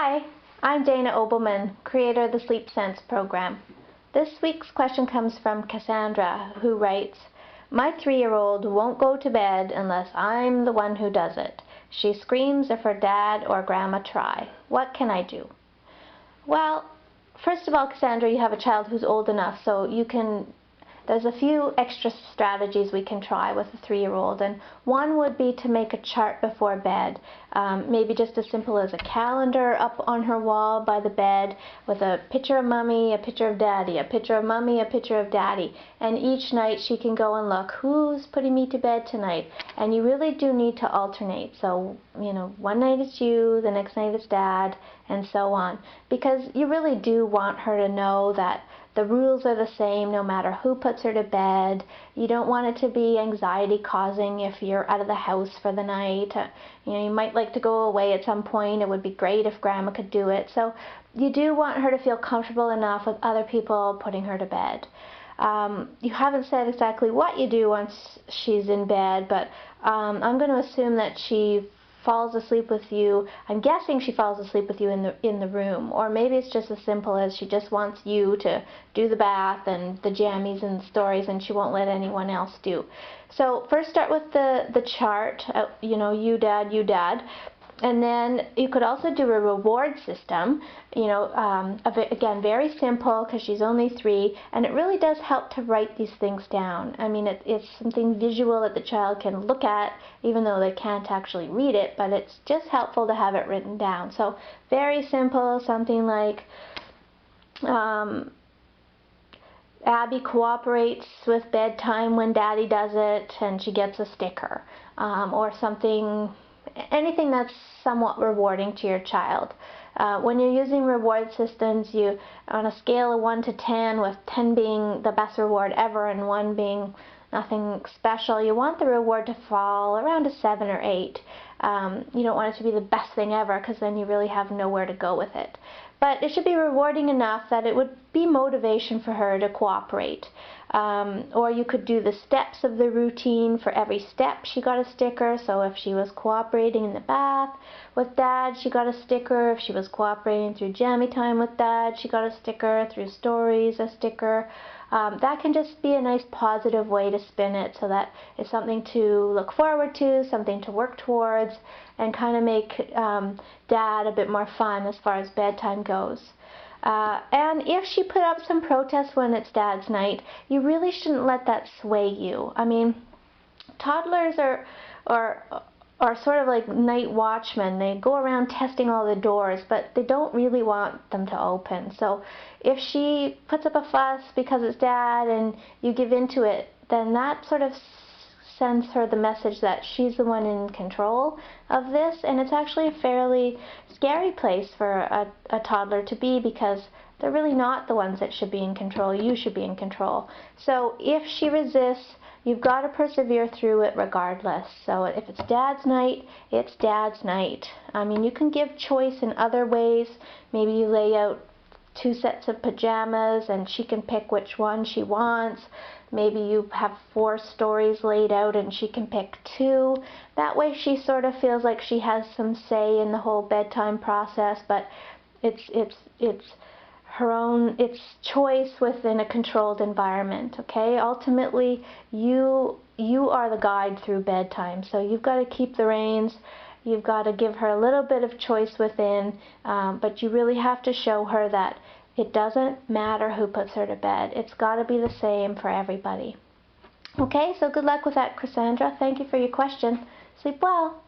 Hi, I'm Dana Obleman, creator of the Sleep Sense program. This week's question comes from Cassandra, who writes, "My 3-year-old won't go to bed unless I'm the one who does it. She screams if her dad or grandma try. What can I do?" Well, first of all, Cassandra, you have a child who's old enough, so there's a few extra strategies we can try with a 3-year-old, and one would be to make a chart before bed, maybe just as simple as a calendar up on her wall by the bed with a picture of mommy, a picture of daddy, a picture of mommy, a picture of daddy, and each night she can go and look, who's putting me to bed tonight? And you really do need to alternate, so one night it's you, the next night it's dad, and so on, because you really do want her to know that the rules are the same no matter who puts her to bed. You don't want it to be anxiety causing if you're out of the house for the night. You might like to go away at some point. It would be great if grandma could do it. So you do want her to feel comfortable enough with other people putting her to bed. You haven't said exactly what you do once she's in bed, but I'm going to assume that she falls asleep with you. I'm guessing she falls asleep with you in the room, or maybe it's just as simple as she just wants you to do the bath and the jammies and stories, and she won't let anyone else do. So first start with the chart, you dad, and then you could also do a reward system, again, very simple because she's only 3, and it really does help to write these things down. I mean, it's something visual that the child can look at, even though they can't actually read it, but it's just helpful to have it written down. So very simple, something like, Abby cooperates with bedtime when Daddy does it, and she gets a sticker, or anything that's somewhat rewarding to your child. When you're using reward systems, on a scale of 1 to 10, with 10 being the best reward ever and 1 being nothing special, you want the reward to fall around a 7 or 8. You don't want it to be the best thing ever, because then you really have nowhere to go with it. But it should be rewarding enough that it would be motivation for her to cooperate. Or you could do the steps of the routine. For every step she got a sticker, so if she was cooperating in the bath with Dad, she got a sticker. If she was cooperating through jammy time with Dad, she got a sticker. Through stories, a sticker. That can just be a nice positive way to spin it, so that it's something to look forward to, something to work towards, and kind of make Dad a bit more fun as far as bedtime goes. And if she put up some protests when it's Dad's night, you really shouldn't let that sway you. I mean, toddlers are sort of like night watchmen. They go around testing all the doors, but they don't really want them to open. So if she puts up a fuss because it's Dad and you give into it, then that sort of sends her the message that she's the one in control of this, and it's actually a fairly scary place for a toddler to be, because they're really not the ones that should be in control. You should be in control. So if she resists, you've got to persevere through it regardless. So if it's Dad's night, it's Dad's night. I mean, you can give choice in other ways. Maybe you lay out 2 sets of pajamas and she can pick which one she wants. Maybe you have 4 stories laid out and she can pick 2. That way she sort of feels like she has some say in the whole bedtime process, but it's choice within a controlled environment, okay? Ultimately, you are the guide through bedtime, so you've got to keep the reins. You've got to give her a little bit of choice within, but you really have to show her that it doesn't matter who puts her to bed. It's got to be the same for everybody. Okay, so good luck with that, Cassandra. Thank you for your question. Sleep well.